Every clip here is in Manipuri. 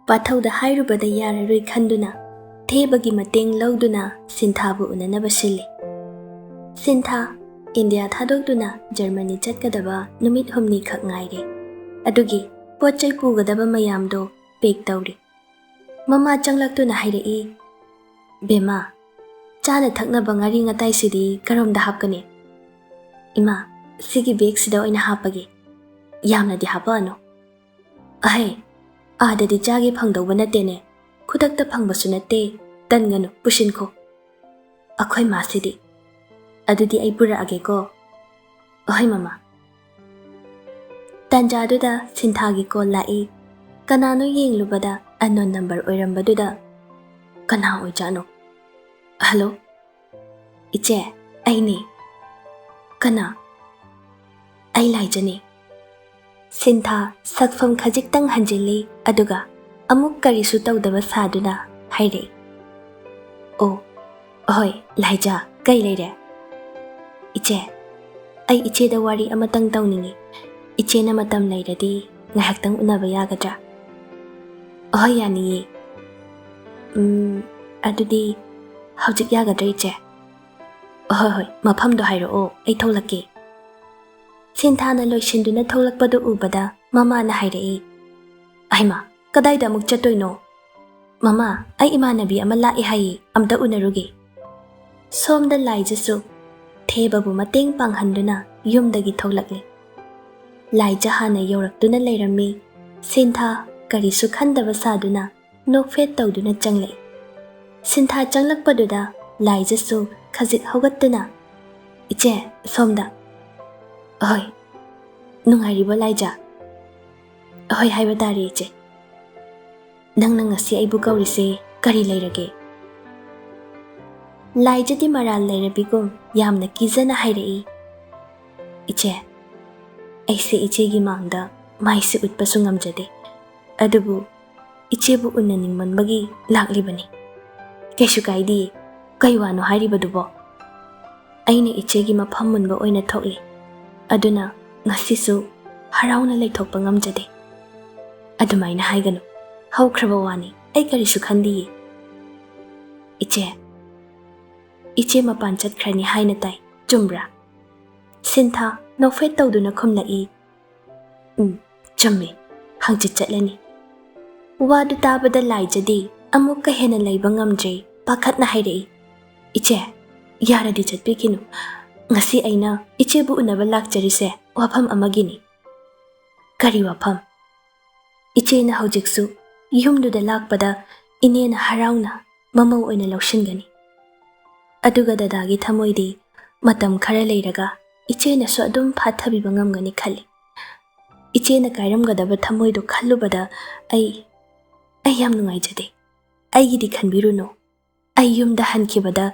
ꯄꯥꯊꯧꯗ ꯍꯥꯏꯔꯨꯕꯗ ꯌꯥꯔꯔꯣꯏ ꯈꯟꯗꯨꯅ ꯊꯦꯕꯒꯤ ꯃꯇꯦꯡ ꯂꯧꯗꯨꯅ ꯁꯤꯟꯊꯥꯕꯨ ꯎꯅꯅꯕ ꯁꯤꯜꯂꯤ꯫ ꯁꯤꯟꯊꯥ ꯏꯟꯗꯤꯌꯥ ꯊꯥꯗꯣꯛꯇꯨꯅ ꯖꯔꯃꯅꯤ ꯆꯠꯀꯗꯕ ꯅꯨꯃꯤꯠ 6 ꯈꯛ ꯉꯥꯏꯔꯦ꯫ ꯑꯗꯨꯒꯤ ꯄꯣꯠ ꯆꯩ ꯄꯨꯒꯗꯕ ꯃꯌꯥꯝꯗꯣ ꯄꯦꯛ ꯇꯧꯔꯤ꯫ ꯃꯃꯥ ꯆꯪꯂꯛꯇꯨꯅ ꯍꯥꯏꯔꯛꯏ, "ꯕꯦꯃꯥ, ꯆꯥꯅ ꯊꯛꯅꯕ ꯉꯥꯔꯤ ꯉꯇꯥꯏꯁꯤꯗꯤ ꯀꯔꯣꯝꯗ ꯍꯥꯞꯀꯅꯤ?" "ꯏꯃꯥ, ꯁꯤꯒꯤ ꯕꯦꯒꯁꯤꯗ ꯑꯣꯏꯅ ꯍꯥꯞꯄꯒꯦ꯫ ꯌꯥꯝꯅꯗꯤ ꯍꯥꯞꯄꯛꯑꯅꯨ." "ꯑꯍꯩ, ꯑꯥꯗꯗꯤ ꯆꯥꯒꯦ ꯐꯪꯗꯧꯕ ꯅꯠꯇꯦꯅꯦ, ꯈꯨꯗꯛꯇ ꯐꯪꯕꯁꯨ ꯅꯠꯇꯦ, ꯇꯟꯒꯅꯨ, ꯄꯨꯁꯤꯟꯈꯣ." "ꯑꯩꯈꯣꯏ ꯃꯥꯁꯤꯗꯤ." "ꯑꯗꯨꯗꯤ ꯑꯩ ꯄꯨꯔꯛꯑꯒꯦꯀꯣ." "ꯑꯍꯣꯏ ꯃꯃꯥ." ꯇꯥꯟꯖꯥꯗꯨꯗ ꯁꯤꯟꯊꯥꯒꯤ ꯀꯣꯜ ꯂꯥꯛꯏ꯫ ꯀꯅꯥꯅꯣ ꯌꯦꯡꯂꯨꯕꯗ ꯑꯟꯅꯣꯟ ꯅꯝꯕꯔ ꯑꯣꯏꯔꯝꯕꯗꯨꯗ ꯀꯅꯥ ꯑꯣꯏꯖꯥꯠꯅꯣ? "ꯍꯜꯂꯣ, ꯏꯆꯦ, ꯑꯩꯅꯤ." "ꯀꯅꯥ?" "ꯑꯩ ꯂꯥꯏꯖꯅꯤ." ꯁꯤꯟꯊꯥ ꯁꯛꯐꯝ ꯈꯖꯤꯛꯇꯪ ꯍꯟꯖꯤꯜꯂꯤ, ꯑꯗꯨꯒ ꯑꯃꯨꯛ ꯀꯔꯤꯁꯨ ꯇꯧꯗꯕ ꯁꯥꯗꯨꯅ ꯍꯥꯏꯔꯛꯏ, "ꯑꯣ, ꯍꯣꯏ ꯂꯥꯏꯖꯥ, ꯀꯩ ꯂꯩꯔꯦ?" "ꯏꯆꯦ, ꯑꯩ ꯏꯆꯦꯗ ꯋꯥꯔꯤ ꯑꯃꯇꯪ ꯇꯧꯅꯤꯡꯉꯤ. ꯏꯆꯦꯅ ꯃꯇꯝ ꯂꯩꯔꯗꯤ ꯉꯥꯏꯍꯥꯛꯇꯪ ꯎꯅꯕ ꯌꯥꯒꯗ꯭ꯔꯥ?" "ꯑꯍꯣꯏ, ꯌꯥꯅꯤꯌꯦ." "ꯑꯗꯨꯗꯤ ꯍꯧꯖꯤꯛ ꯌꯥꯒꯗ꯭ꯔꯥ ꯏꯆꯦ?" "ꯍꯣꯏ, ꯃꯐꯝꯗꯣ ꯍꯥꯏꯔꯛꯑꯣ, ꯑꯩ ꯊꯣꯛꯂꯛꯀꯦ." ꯁꯤꯟꯊꯥꯅ ꯂꯣꯏꯁꯤꯟꯗꯨꯅ ꯊꯣꯛꯂꯛꯄꯗꯨ ꯎꯕꯗ ꯃꯃꯥꯅ ꯍꯥꯏꯔꯛꯏ, "ꯑꯩꯃꯥ, ꯀꯗꯥꯏꯗ ꯑꯃꯨꯛ ꯆꯠꯇꯣꯏꯅꯣ?" "ꯃꯃꯥ, ꯑꯩ ꯏꯃꯥꯟꯅꯕꯤ ꯑꯃ ꯂꯥꯛꯏ ꯍꯥꯏꯌꯦ, ꯑꯝꯇ ꯎꯅꯔꯨꯒꯦ." ꯁꯣꯝꯗ ꯂꯥꯏꯖꯁꯨ ꯊꯦꯕꯕꯨ ꯃꯇꯦꯡ ꯄꯥꯡꯍꯟꯗꯨꯅ ꯌꯨꯝꯗꯒꯤ ꯊꯣꯛꯂꯛꯂꯤ꯫ ꯂꯥꯏꯖ ꯍꯥꯟꯅ ꯌꯧꯔꯛꯇꯨꯅ ꯂꯩꯔꯝꯃꯤ꯫ ꯁꯤꯟꯊꯥ ꯀꯔꯤꯁꯨ ꯈꯟꯗꯕ ꯁꯥꯗꯨꯅ ꯅꯣꯛꯐꯦꯠ ꯇꯧꯗꯨꯅ ꯆꯪꯂꯛꯏ꯫ ꯁꯤꯟꯊꯥ ꯆꯪꯂꯛꯄꯗꯨꯗ ꯂꯥꯏꯖꯁꯨ ꯈꯖꯤꯛ ꯍꯧꯒꯠꯇꯨꯅ, "ꯏꯆꯦ, ꯁꯣꯝꯗ." "ꯑꯍꯣꯏ, ꯅꯨꯡꯉꯥꯏꯔꯤꯕꯣ ꯂꯥꯏꯖ?" "ꯑꯍꯣꯏ ꯍꯥꯏꯕ ꯇꯥꯔꯦ ꯏꯆꯦ." "ꯅꯪꯅ ꯉꯁꯤ ꯑꯩꯕꯨ ꯀꯧꯔꯤꯁꯦ ꯀꯔꯤ ꯂꯩꯔꯒꯦ?" ꯂꯥꯏꯖꯗꯤ ꯃꯔꯥꯜ ꯂꯩꯔꯕꯤꯒꯨꯝ ꯌꯥꯝꯅ ꯀꯤꯖꯅ ꯍꯥꯏꯔꯛꯏ, "ꯏꯆꯦ, ꯑꯩꯁꯦ ꯏꯆꯦꯒꯤ ꯃꯥꯡꯗ ꯃꯥꯏꯁꯦ ꯎꯠꯄꯁꯨ ꯉꯝꯖꯗꯦ, ꯑꯗꯨꯕꯨ ꯏꯆꯦꯕꯨ ꯎꯅꯅꯤꯡꯃꯟꯕꯒꯤ ꯂꯥꯛꯂꯤꯕꯅꯤ." "ꯀꯩꯁꯨ ꯀꯥꯏꯗꯤꯌꯦ, ꯀꯩ ꯋꯥꯅꯣ ꯍꯥꯏꯔꯤꯕꯗꯨꯕꯣ?" "ꯑꯩꯅ ꯏꯆꯦꯒꯤ ꯃꯐꯝ ꯃꯨꯟꯕ ꯑꯣꯏꯅ ꯊꯣꯛꯂꯤ, ꯑꯗꯨꯅ ꯉꯁꯤꯁꯨ ꯍꯔꯥꯎꯅ ꯂꯩꯊꯣꯛꯄ ꯉꯝꯖꯗꯦ." "ꯑꯗꯨꯃꯥꯏꯅ ꯍꯥꯏꯒꯅꯨ, ꯍꯧꯈ꯭ꯔꯕ ꯋꯥꯅꯤ, ꯑꯩ ꯀꯔꯤꯁꯨ ꯈꯟꯗꯤꯌꯦ." "ꯏꯆꯦ ꯃꯄꯥꯟ ꯆꯠꯈ꯭ꯔꯅꯤ ꯍꯥꯏꯅ ꯇꯥꯏ, ꯆꯨꯝꯕ꯭ꯔꯥ?" ꯁꯤꯟꯊꯥ ꯅꯣꯛꯐꯦꯠ ꯇꯧꯗꯨꯅ ꯈꯨꯝꯂꯛꯏ, "ꯆꯨꯝꯃꯤ, ꯍꯪꯆꯤꯠ ꯆꯠꯂꯅꯤ." ꯋꯥꯗꯨ ꯇꯥꯕꯗ ꯂꯥꯏꯖꯗꯤ ꯑꯃꯨꯛꯀ ꯍꯦꯟꯅ ꯂꯩꯕ ꯉꯝꯗ꯭ꯔꯦ, ꯄꯥꯈꯠꯅ ꯍꯥꯏꯔꯛꯏ, "ꯏꯆꯦ, ꯌꯥꯔꯗꯤ ꯆꯠꯄꯤꯈꯤꯅꯨ. ꯉꯁꯤ ꯑꯩꯅ ꯏꯆꯦꯕꯨ ꯎꯅꯕ ꯂꯥꯛꯆꯔꯤꯁꯦ ꯋꯥꯐꯝ ꯑꯃꯒꯤꯅꯤ." "ꯀꯔꯤ ꯋꯥꯐꯝ?" "ꯏꯆꯦꯅ ꯍꯧꯖꯤꯛꯁꯨ ꯌꯨꯝꯗꯨꯗ ꯂꯥꯛꯄꯗ ꯏꯅꯦꯅ ꯍꯔꯥꯎꯅ ꯃꯃꯧ ꯑꯣꯏꯅ ꯂꯧꯁꯤꯟꯒꯅꯤ꯫ ꯑꯗꯨꯒ ꯗꯗꯥꯒꯤ ꯊꯃꯣꯏꯗꯤ ꯃꯇꯝ ꯈꯔ ꯂꯩꯔꯒ ꯏꯆꯦꯅꯁꯨ ꯑꯗꯨꯝ ꯐꯥꯊꯕꯤꯕ ꯉꯝꯒꯅꯤ ꯈꯜꯂꯤ꯫ ꯏꯆꯦꯅ ꯀꯥꯏꯔꯝꯒꯗꯕ ꯊꯃꯣꯏꯗꯣ ꯈꯜꯂꯨꯕꯗ ꯑꯩ ꯌꯥꯝ ꯅꯨꯡꯉꯥꯏꯖꯗꯦ. ꯑꯩꯒꯤꯗꯤ ꯈꯟꯕꯤꯔꯨꯅꯨ. ꯑꯩ ꯌꯨꯝꯗ ꯍꯟꯈꯤꯕꯗ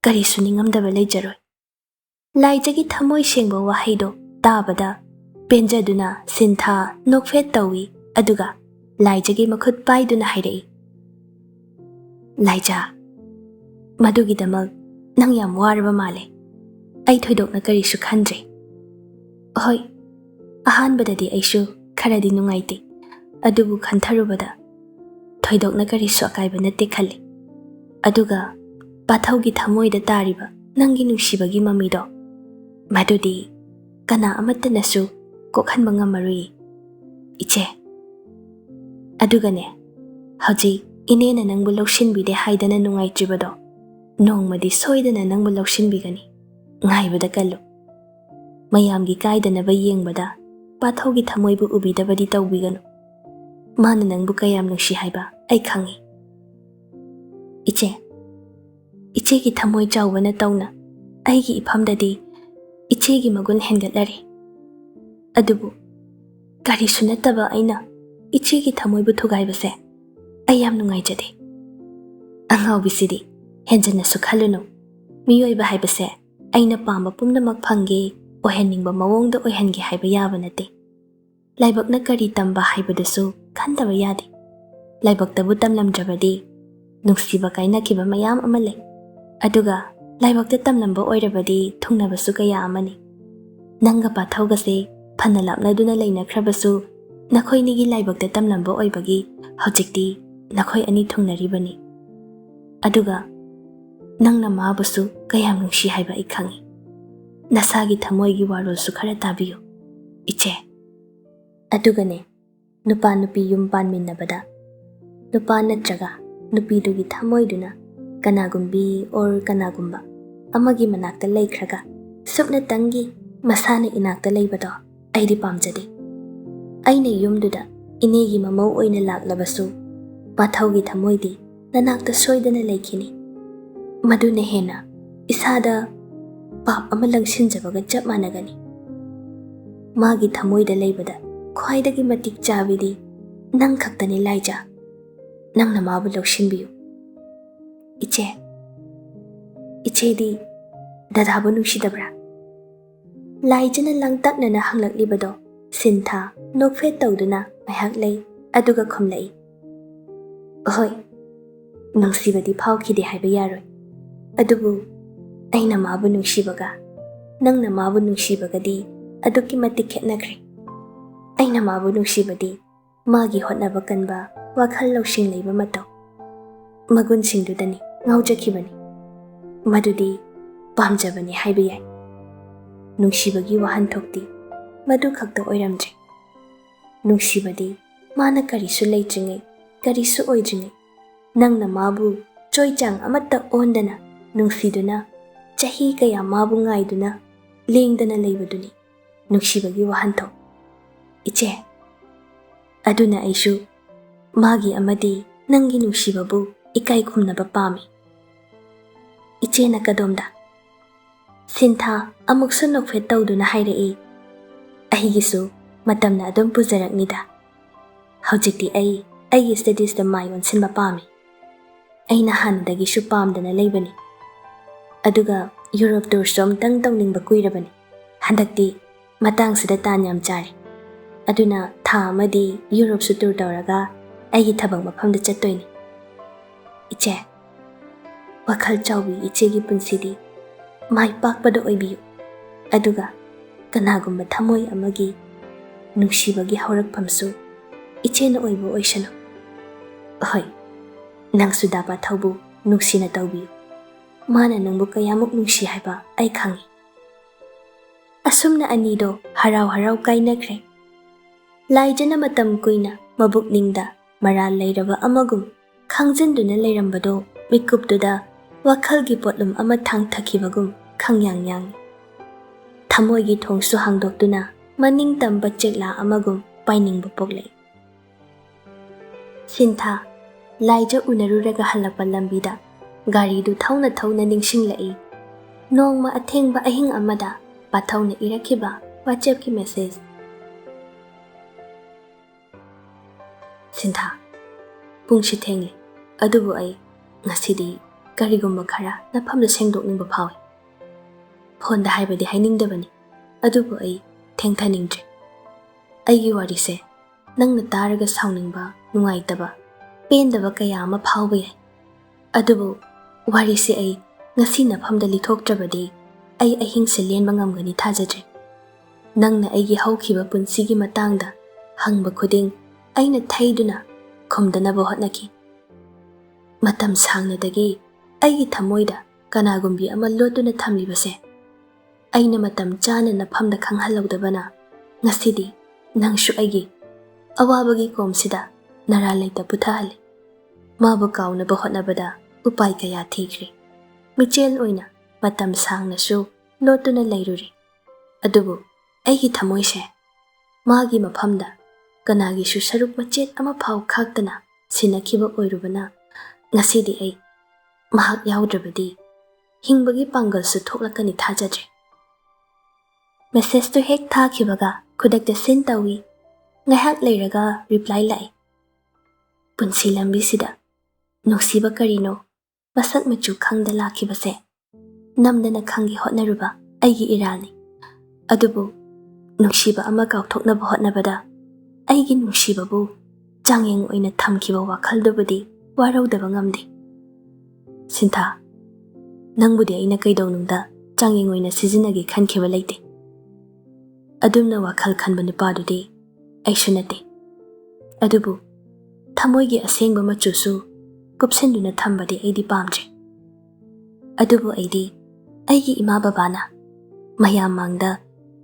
ꯀꯔꯤꯁꯨ ꯅꯤꯡꯉꯝꯗꯕ ꯂꯩꯖꯔꯣꯏ." ꯂꯥꯏꯖꯒꯤ ꯊꯃꯣꯏ ꯁꯦꯡꯕ ꯋꯥꯍꯩꯗꯣ ꯇꯥꯕꯗ ꯄꯦꯟꯖꯗꯨꯅ ꯁꯤꯟꯊꯥ ꯅꯣꯛꯐꯦꯠ ꯇꯧꯏ, ꯑꯗꯨꯒ ꯂꯥꯏꯖꯒꯤ ꯃꯈꯨꯠ ꯄꯥꯏꯗꯨꯅ ꯍꯥꯏꯔꯛꯏ, "ꯂꯥꯏꯖ, ꯃꯗꯨꯒꯤꯗꯃꯛ ꯅꯪ ꯌꯥꯝ ꯋꯥꯔꯕ ꯃꯥꯜꯂꯦ. ꯑꯩ ꯊꯣꯏꯗꯣꯛꯅ ꯀꯔꯤꯁꯨ ꯈꯟꯗ꯭ꯔꯦ. ꯍꯣꯏ, ꯑꯍꯥꯟꯕꯗꯗꯤ ꯑꯩꯁꯨ ꯈꯔꯗꯤ ꯅꯨꯡꯉꯥꯏꯇꯦ, ꯑꯗꯨꯕꯨ ꯈꯟꯊꯔꯨꯕꯗ ꯊꯣꯏꯗꯣꯛꯅ ꯀꯔꯤꯁꯨ ꯑꯀꯥꯏꯕ ꯅꯠꯇꯦ ꯈꯜꯂꯤ. ꯑꯗꯨꯒ ꯄꯥꯊꯧꯒꯤ ꯊꯃꯣꯏꯗ ꯇꯥꯔꯤꯕ ꯅꯪꯒꯤ ꯅꯨꯡꯁꯤꯕꯒꯤ ꯃꯃꯤꯗꯣ, ꯃꯗꯨꯗꯤ ꯀꯅꯥ ꯑꯃꯠꯇꯅꯁꯨ ꯀꯣꯛꯍꯟꯕ ꯉꯝꯃꯔꯣꯏ ꯏꯆꯦ. ꯑꯗꯨꯒꯅꯦ, ꯍꯧꯖꯤꯛ ꯏꯅꯦꯅ ꯅꯪꯕꯨ ꯂꯧꯁꯤꯟꯕꯤꯗꯦ ꯍꯥꯏꯗꯅ ꯅꯨꯡꯉꯥꯏꯇ꯭ꯔꯤꯕꯗꯣ, ꯅꯣꯡꯃꯗꯤ ꯁꯣꯏꯗꯅ ꯅꯪꯕꯨ ꯂꯧꯁꯤꯟꯕꯤꯒꯅꯤ. ꯉꯥꯏꯕꯗ ꯀꯜꯂꯨ. ꯃꯌꯥꯝꯒꯤ ꯀꯥꯏꯗꯅꯕ ꯌꯦꯡꯕꯗ ꯄꯥꯊꯧꯒꯤ ꯊꯃꯣꯏꯕꯨ ꯎꯕꯤꯗꯕꯗꯤ ꯇꯧꯕꯤꯒꯅꯨ. ꯃꯥꯅ ꯅꯪꯕꯨ ꯀꯌꯥꯝ ꯅꯨꯡꯁꯤ ꯍꯥꯏꯕ ꯑꯩ ꯈꯪꯏ. ꯏꯆꯦ, ꯏꯆꯦꯒꯤ ꯊꯃꯣꯏ ꯆꯥꯎꯕꯅ ꯇꯧꯅ ꯑꯩꯒꯤ ꯏꯐꯝꯗꯗꯤ ꯏꯆꯦꯒꯤ ꯃꯒꯨꯟ ꯍꯦꯟꯒꯠꯂꯔꯦ. ꯑꯗꯨꯕꯨ ꯀꯔꯤꯁꯨ ꯅꯠꯇꯕ ꯑꯩꯅ ꯏꯆꯦꯒꯤ ꯊꯃꯣꯏꯕꯨ ꯊꯨꯒꯥꯏꯕꯁꯦ ꯑꯩ ꯌꯥꯝ ꯅꯨꯡꯉꯥꯏꯖꯗꯦ. ꯑꯉꯥꯎꯕꯤꯁꯤꯗꯤ, ꯍꯦꯟꯖꯟꯅꯁꯨ ꯈꯜꯂꯨꯅꯨ. ꯃꯤꯑꯣꯏꯕ ꯍꯥꯏꯕꯁꯦ ꯑꯩꯅ ꯄꯥꯝꯕ ꯄꯨꯝꯅꯃꯛ ꯐꯪꯒꯦ, ꯑꯣꯏꯍꯟꯅꯤꯡꯕ ꯃꯑꯣꯡꯗ ꯑꯣꯏꯍꯟꯒꯦ ꯍꯥꯏꯕ ꯌꯥꯕ ꯅꯠꯇꯦ. ꯂꯥꯏꯕꯛꯅ ꯀꯔꯤ ꯇꯝꯕ ꯍꯥꯏꯕꯗꯨꯁꯨ ꯈꯟꯗꯕ ꯌꯥꯗꯦ. ꯂꯥꯏꯕꯛꯇꯕꯨ ꯇꯝꯂꯝꯗ꯭ꯔꯕꯗꯤ ꯅꯨꯡꯁꯤꯕ ꯀꯥꯏꯅꯈꯤꯕ ꯃꯌꯥꯝ ꯑꯃ ꯂꯩ. ꯑꯗꯨꯒ ꯂꯥꯏꯕꯛꯇ ꯇꯝꯂꯝꯕ ꯑꯣꯏꯔꯕꯗꯤ ꯊꯨꯡꯅꯕꯁꯨ ꯀꯌꯥ ꯑꯃꯅꯤ. ꯅꯪꯒ ꯄꯥꯊꯧꯒꯁꯦ ꯐꯅ ꯂꯥꯞꯅꯗꯨꯅ ꯂꯩꯅꯈ꯭ꯔꯕꯁꯨ ꯅꯈꯣꯏꯅꯤꯒꯤ ꯂꯥꯏꯕꯛꯇ ꯇꯝꯂꯝꯕ ꯑꯣꯏꯕꯒꯤ ꯍꯧꯖꯤꯛꯇꯤ ꯅꯈꯣꯏ ꯑꯅꯤ ꯊꯨꯡꯅꯔꯤꯕꯅꯤ ꯑꯗꯨꯒ ꯅꯪꯅ ꯃꯥꯕꯨꯁꯨ ꯀꯌꯥꯝ ꯅꯨꯡꯁꯤ ꯍꯥꯏꯕ ꯑꯩ ꯈꯪꯏ ꯅꯁꯥꯒꯤ ꯊꯃꯣꯏꯒꯤ ꯋꯥꯔꯣꯜꯁꯨ ꯈꯔ ꯇꯥꯕꯤꯌꯨ ꯏꯆꯦ ꯑꯗꯨꯒꯅꯦ ꯅꯨꯄꯥ ꯅꯨꯄꯤ ꯌꯨꯝ ꯄꯥꯟꯃꯤꯟꯅꯕꯗ ꯅꯨꯄꯥ ꯅꯠꯇ꯭ꯔꯒ ꯅꯨꯄꯤꯗꯨꯒꯤ ꯊꯃꯣꯏꯗꯨꯅ ꯀꯅꯥꯒꯨꯝꯕꯤ ꯑꯣꯔ ꯀꯅꯥꯒꯨꯝꯕ ꯑꯃꯒꯤ ꯃꯅꯥꯛꯇ ꯂꯩꯈ꯭ꯔꯒ ꯁꯨꯞꯅꯇꯪꯒꯤ ꯃꯁꯥꯅ ꯏꯅꯥꯛꯇ ꯂꯩꯕꯗꯣ ꯑꯩꯗꯤ ꯄꯥꯝꯖꯗꯦ ꯑꯩꯅ ꯌꯨꯝꯗꯨꯗ ꯏꯅꯦꯒꯤ ꯃꯃꯧ ꯑꯣꯏꯅ ꯂꯥꯛꯂꯕꯁꯨ ꯃꯊꯧꯒꯤ ꯊꯃꯣꯏꯗꯤ ꯅꯅꯥꯛꯇ ꯁꯣꯏꯗꯅ ꯂꯩꯈꯤꯅꯤ ꯃꯗꯨꯅ ꯍꯦꯟꯅ ꯏꯁꯥꯗ ꯄꯥꯞ ꯑꯃ ꯂꯪꯁꯤꯟꯖꯕꯒ ꯆꯞ ꯃꯥꯟꯅꯒꯅꯤ ꯃꯥꯒꯤ ꯊꯃꯣꯏꯗ ꯂꯩꯕꯗ ꯈ꯭ꯋꯥꯏꯗꯒꯤ ꯃꯇꯤꯛ ꯆꯥꯕꯤꯗꯤ ꯅꯪ ꯈꯛꯇꯅꯤ ꯂꯥꯏꯖꯥ ꯅꯪꯅ ꯃꯥꯕꯨ ꯂꯧꯁꯤꯟꯕꯤꯌꯨ ꯏꯆꯦ ꯏꯆꯦꯗꯤ ꯗꯗꯥꯕꯨ ꯅꯨꯡꯁꯤꯗꯕ꯭ꯔꯥ ꯂꯥꯏꯖꯅ ꯂꯥꯡꯇꯛꯅꯅ ꯍꯪꯂꯛꯂꯤꯕꯗꯣ ꯁꯤꯟꯊꯥ ꯅꯣꯛꯐꯦꯠ ꯇꯧꯗꯨꯅ ꯉꯥꯏꯍꯥꯛ ꯂꯩ ꯑꯗꯨꯒ ꯈꯨꯝꯂꯛꯏ ꯍꯣꯏ ꯅꯨꯡꯁꯤꯕꯗꯤ ꯐꯥꯎꯈꯤꯗꯦ ꯍꯥꯏꯕ ꯌꯥꯔꯣꯏ ꯑꯗꯨꯕꯨ ꯑꯩꯅ ꯃꯥꯕꯨ ꯅꯨꯡꯁꯤꯕꯒ ꯅꯪꯅ ꯃꯥꯕꯨ ꯅꯨꯡꯁꯤꯕꯒꯗꯤ ꯑꯗꯨꯛꯀꯤ ꯃꯇꯤꯛ ꯈꯦꯠꯅꯈ꯭ꯔꯦ ꯑꯩꯅ ꯃꯥꯕꯨ ꯅꯨꯡꯁꯤꯕꯗꯤ ꯃꯥꯒꯤ ꯍꯣꯠꯅꯕ ꯀꯟꯕ ꯋꯥꯈꯜ ꯂꯧꯁꯤꯡ ꯂꯩꯕ ꯃꯇꯧ ꯃꯒꯨꯟꯁꯤꯡꯗꯨꯗꯅꯤ ꯉꯥꯎꯖꯈꯤꯕꯅꯤ ꯃꯗꯨꯗꯤ ꯄꯥꯝꯖꯕꯅꯤ ꯍꯥꯏꯕ ꯌꯥꯏ ꯅꯨꯡꯁꯤꯕꯒꯤ ꯋꯥꯍꯟꯊꯣꯛꯇꯤ ꯃꯗꯨ ꯈꯛꯇ ꯑꯣꯏꯔꯝꯗ꯭ꯔꯦ ꯅꯨꯡꯁꯤꯕꯗꯤ ꯃꯥꯅ ꯀꯔꯤꯁꯨ ꯂꯩꯇ꯭ꯔꯤꯉꯩ ꯀꯔꯤꯁꯨ ꯑꯣꯏꯗ꯭ꯔꯤꯉꯩ ꯅꯪꯅ ꯃꯥꯕꯨ ꯆꯣꯏꯆꯥꯡ ꯑꯃꯠꯇ ꯑꯣꯟꯗꯅ ꯅꯨꯡꯁꯤꯗꯨꯅ ꯆꯍꯤ ꯀꯌꯥ ꯃꯥꯕꯨ ꯉꯥꯏꯗꯨꯅ ꯂꯦꯡꯗꯅ ꯂꯩꯕꯗꯨꯅꯤ ꯅꯨꯡꯁꯤꯕꯒꯤ ꯋꯥꯍꯟꯊꯣꯛ ꯏꯆꯦ ꯑꯗꯨꯅ ꯑꯩꯁꯨ ꯃꯥꯒꯤ ꯑꯃꯗꯤ ꯅꯪꯒꯤ ꯅꯨꯡꯁꯤꯕꯕꯨ ꯏꯀꯥꯏ ꯈꯨꯝꯅꯕ ꯄꯥꯝꯃꯤ ꯏꯆꯦꯅ ꯀꯗꯣꯝꯗ ꯁꯤꯟꯊꯥ ꯑꯃꯨꯛꯁꯨ ꯅꯣꯛꯐꯦꯠ ꯇꯧꯗꯨꯅ ꯍꯥꯏꯔꯛꯏ ꯑꯩꯒꯤꯁꯨ ꯃꯇꯝꯅ ꯑꯗꯨꯝ ꯄꯨꯖꯔꯛꯅꯤꯗ ꯍꯧꯖꯤꯛꯇꯤ ꯑꯩꯒꯤ ꯁ꯭ꯇꯗꯤꯁꯇ ꯃꯥꯏ ꯑꯣꯟꯁꯤꯟꯕ ꯄꯥꯝꯃꯤ ꯑꯩꯅ ꯍꯥꯟꯅꯗꯒꯤꯁꯨ ꯄꯥꯝꯗꯅ ꯂꯩꯕꯅꯤ ꯑꯗꯨꯒ ꯌꯨꯔꯣꯞ ꯇꯨꯔꯁꯨ ꯑꯃꯨꯛꯇꯪ ꯇꯧꯅꯤꯡꯕ ꯀꯨꯏꯔꯕꯅꯤ ꯍꯟꯗꯛꯇꯤ ꯃꯇꯥꯡꯁꯤꯗ ꯇꯥꯟ ꯌꯥꯝ ꯆꯥꯔꯦ ꯑꯗꯨꯅ ꯊꯥ ꯑꯃꯗꯤ ꯌꯨꯔꯣꯞꯁꯨ ꯇꯨꯔ ꯇꯧꯔꯒ ꯑꯩꯒꯤ ꯊꯕꯛ ꯃꯐꯝꯗ ꯆꯠꯇꯣꯏꯅꯤ ꯏꯆꯦ ꯋꯥꯈꯜ ꯆꯥꯎꯕꯤ ꯏꯆꯦꯒꯤ ꯄꯨꯟꯁꯤꯗꯤ ꯃꯥꯏ ꯄꯥꯛꯄꯗ ꯑꯣꯏꯕꯤꯌꯨ ꯑꯗꯨꯒ ꯀꯅꯥꯒꯨꯝꯕ ꯊꯃꯣꯏ ꯑꯃꯒꯤ ꯅꯨꯡꯁꯤꯕꯒꯤ ꯍꯧꯔꯛꯐꯝꯁꯨ ꯏꯆꯦꯅ ꯑꯣꯏꯕ ꯑꯣꯏꯁꯅꯨ ꯍꯣꯏ ꯅꯪꯁꯨ ꯗꯥꯄꯥꯊꯧꯕꯨ ꯅꯨꯡꯁꯤꯅ ꯇꯧꯕꯤꯌꯨ ꯃꯥꯅ ꯅꯪꯕꯨ ꯀꯌꯥꯃꯨꯛ ꯅꯨꯡꯁꯤ ꯍꯥꯏꯕ ꯑꯩ ꯈꯪꯏ ꯑꯁꯨꯝꯅ ꯑꯅꯤꯗꯣ ꯍꯔꯥꯎ ꯍꯔꯥꯎ ꯀꯥꯏꯅꯈ꯭ꯔꯦ ꯂꯥꯏꯖꯅ ꯃꯇꯝ ꯀꯨꯏꯅ ꯃꯕꯨꯛꯅꯤꯡꯗ ꯃꯔꯥꯜ ꯂꯩꯔꯕ ꯑꯃꯒꯨꯝ ꯈꯥꯡꯖꯤꯟꯗꯨꯅ ꯂꯩꯔꯝꯕꯗꯣ ꯃꯤꯀꯨꯞꯇꯨꯗ ꯋꯥꯈꯜꯒꯤ ꯄꯣꯠꯂꯨꯝ ꯑꯃ ꯊꯥꯡꯊꯈꯤꯕꯒꯨꯝ ꯈꯪꯌꯥꯡ ꯌꯥꯡꯏ ꯊꯃꯣꯏꯒꯤ ꯊꯣꯡꯁꯨ ꯍꯥꯡꯗꯣꯛꯇꯨꯅ ꯃꯅꯤꯡ ꯇꯝꯕ ꯆꯦꯛꯂꯥ ꯑꯃꯒꯨꯝ ꯄꯥꯏꯅꯤꯡꯕ ꯄꯣꯛꯂꯛꯏ ꯁꯤꯟꯊꯥ ꯂꯥꯏꯖ ꯎꯅꯔꯨꯔꯒ ꯍꯜꯂꯛꯄ ꯂꯝꯕꯤꯗ ꯒꯥꯔꯤꯗꯨ ꯊꯧꯅ ꯊꯧꯅ ꯅꯤꯡꯁꯤꯡꯂꯛꯏ ꯅꯣꯡꯃ ꯑꯊꯦꯡꯕ ꯑꯍꯤꯡ ꯑꯃꯗ ꯄꯥꯊꯧꯅ ꯏꯔꯛꯈꯤꯕ ꯋꯥꯆꯦꯞꯀꯤ ꯃꯦꯁꯦꯖ ꯁꯤꯟꯊꯥ ꯄꯨꯡꯁꯤ ꯊꯦꯡꯂꯤ ꯑꯗꯨꯕꯨ ꯑꯩ ꯉꯁꯤꯗꯤ ꯀꯔꯤꯒꯨꯝꯕ ꯈꯔ ꯅꯐꯝꯗ ꯁꯦꯡꯗꯣꯛꯅꯤꯡꯕ ꯐꯥꯎꯏ ꯐꯣꯟꯗ ꯍꯥꯏꯕꯗꯤ ꯍꯥꯏꯅꯤꯡꯗꯕꯅꯤ ꯑꯗꯨꯕꯨ ꯑꯩ ꯊꯦꯡꯊꯅꯤꯡꯗ꯭ꯔꯦ ꯑꯩꯒꯤ ꯋꯥꯔꯤꯁꯦ ꯅꯪꯅ ꯇꯥꯔꯒ ꯁꯥꯎꯅꯤꯡꯕ ꯅꯨꯡꯉꯥꯏꯇꯕ ꯄꯦꯟꯗꯕ ꯀꯌా ꯑꯃ ꯐꯥꯎꯕ ꯌꯥꯏ ꯑꯗꯨꯕꯨ ꯋꯥꯔꯤꯁꯦ ꯑꯩ ꯉꯁꯤ ꯅꯐꯝꯗ ꯂꯤꯊꯣꯛꯇ꯭ꯔꯕꯗꯤ ꯑꯩ ꯑꯍꯤꯡꯁꯦ ꯂꯦꯟꯕ ꯉꯝꯒꯅꯤ ꯊꯥꯖꯗ꯭ꯔꯦ ꯅꯪꯅ ꯑꯩꯒꯤ ꯍꯧꯈꯤꯕ ꯄꯨꯟꯁꯤꯒꯤ ꯃꯇꯥꯡꯗ ꯍꯪꯕ ꯈꯨꯗꯤꯡ ꯑꯩꯅ ꯊꯩꯗꯨꯅ ꯈꯨꯝꯗꯅꯕ ꯍꯣꯠꯅꯈꯤ ꯃꯇꯝ ꯁꯥꯡꯅꯗꯒꯤ ꯑꯩꯒꯤ ꯊꯃꯣꯏꯗ ꯀꯅꯥꯒꯨꯝꯕꯤ ꯑꯃ ꯂꯣꯠꯇꯨꯅ ꯊꯝꯂꯤꯕꯁꯦ ꯑꯩꯅ ꯃꯇꯝ ꯆꯥꯅ ꯅꯐꯝꯗ ꯈꯪꯍꯜꯍꯧꯗꯕꯅ ꯉꯁꯤꯗꯤ ꯅꯪꯁꯨ ꯑꯩꯒꯤ ꯑꯋꯥꯕꯒꯤ ꯀꯣꯝꯁꯤꯗ ꯅꯔꯥ ꯂꯩꯇ ꯄꯨꯊꯍꯜꯂꯤ ꯃꯥꯕꯨ ꯀꯥꯎꯅꯕ ꯍꯣꯠꯅꯕꯗ ꯎꯄꯥꯏ ꯀꯌꯥ ꯊꯤꯈ꯭ꯔꯦ ꯃꯤꯆꯦꯜ ꯑꯣꯏꯅ ꯃꯇꯝ ꯁꯥꯡꯅꯁꯨ ꯂꯣꯠꯇꯨꯅ ꯂꯩꯔꯨꯔꯤ ꯑꯗꯨꯕꯨ ꯑꯩꯒꯤ ꯊꯃꯣꯏꯁꯦ ꯃꯥꯒꯤ ꯃꯐꯝꯗ ꯀꯅꯥꯒꯤꯁꯨ ꯁꯔꯨꯛ ꯃꯆꯦꯠ ꯑꯃ ꯐꯥꯎ ꯈꯥꯛꯇꯅ ꯁꯤꯟꯅꯈꯤꯕ ꯑꯣꯏꯔꯨꯕꯅ ꯉꯁꯤꯗꯤ ꯑꯩ ꯃꯍꯥꯛ ꯌꯥꯎꯗ꯭ꯔꯕꯗꯤ ꯍꯤꯡꯕꯒꯤ ꯄꯥꯡꯒꯜꯁꯨ ꯊꯣꯛꯂꯛꯀꯅꯤ ꯊꯥꯖꯗ꯭ꯔꯦ ꯃꯦꯁꯦꯖꯇꯨ ꯍꯦꯛ ꯊꯥꯈꯤꯕꯒ ꯈꯨꯗꯛꯇ ꯁꯤꯟ ꯇꯧꯏ ꯉꯥꯏꯍꯥꯛ ꯂꯩꯔꯒ ꯔꯤꯄ꯭ꯂꯥꯏ ꯂꯥꯛꯏ ꯄꯨꯟꯁꯤ ꯂꯝꯕꯤꯁꯤꯗ ꯅꯨꯡꯁꯤꯕ ꯀꯔꯤꯅꯣ ꯃꯁꯛ ꯃꯆꯨ ꯈꯪꯗ ꯂꯥꯛꯈꯤꯕꯁꯦ ꯅꯝꯗꯅ ꯈꯪꯒꯦ ꯍꯣꯠꯅꯔꯨꯕ ꯑꯩꯒꯤ ꯏꯔꯥꯜꯅꯤ ꯑꯗꯨꯕꯨ ꯅꯨꯡꯁꯤꯕ ꯑꯃ ꯀꯥꯎꯊꯣꯛꯅꯕ ꯍꯣꯠꯅꯕꯗ ꯑꯩꯒꯤ ꯅꯨꯡꯁꯤꯕꯕꯨ ꯆꯥꯡꯌꯦꯡ ꯑꯣꯏꯅ ꯊꯝꯈꯤꯕ ꯋꯥꯈꯜꯗꯨꯕꯨꯗꯤ ꯋꯥꯔꯧꯗꯕ ꯉꯝꯗꯦ ꯁꯤꯟꯊꯥ ꯅꯪꯕꯨꯗꯤ ꯑꯩꯅ ꯀꯩꯗꯧꯅꯨꯡꯗ ꯆꯥꯡꯌꯦꯡ ꯑꯣꯏꯅ ꯁꯤꯖꯤꯟꯅꯒꯦ ꯈꯟꯈꯤꯕ ꯂꯩꯇꯦ ꯑꯗꯨꯝꯅ ꯋꯥꯈꯜ ꯈꯟꯕ ꯅꯨꯄꯥꯗꯨꯗꯤ ꯑꯩꯁꯨ ꯅꯠꯇꯦ ꯑꯗꯨꯕꯨ ꯊꯃꯣꯏꯒꯤ ꯑꯁꯦꯡꯕ ꯃꯆꯨꯁꯨ ꯀꯨꯞꯁꯤꯟꯗꯨꯅ ꯊꯝꯕꯗꯤ ꯑꯩꯗꯤ ꯄꯥꯝꯗ꯭ꯔꯦ. ꯑꯗꯨꯕꯨ ꯑꯩꯗꯤ ꯑꯩꯒꯤ ꯏꯃꯥ ꯕꯕꯥꯅ ꯃꯌꯥꯝ ꯃꯥꯡꯗ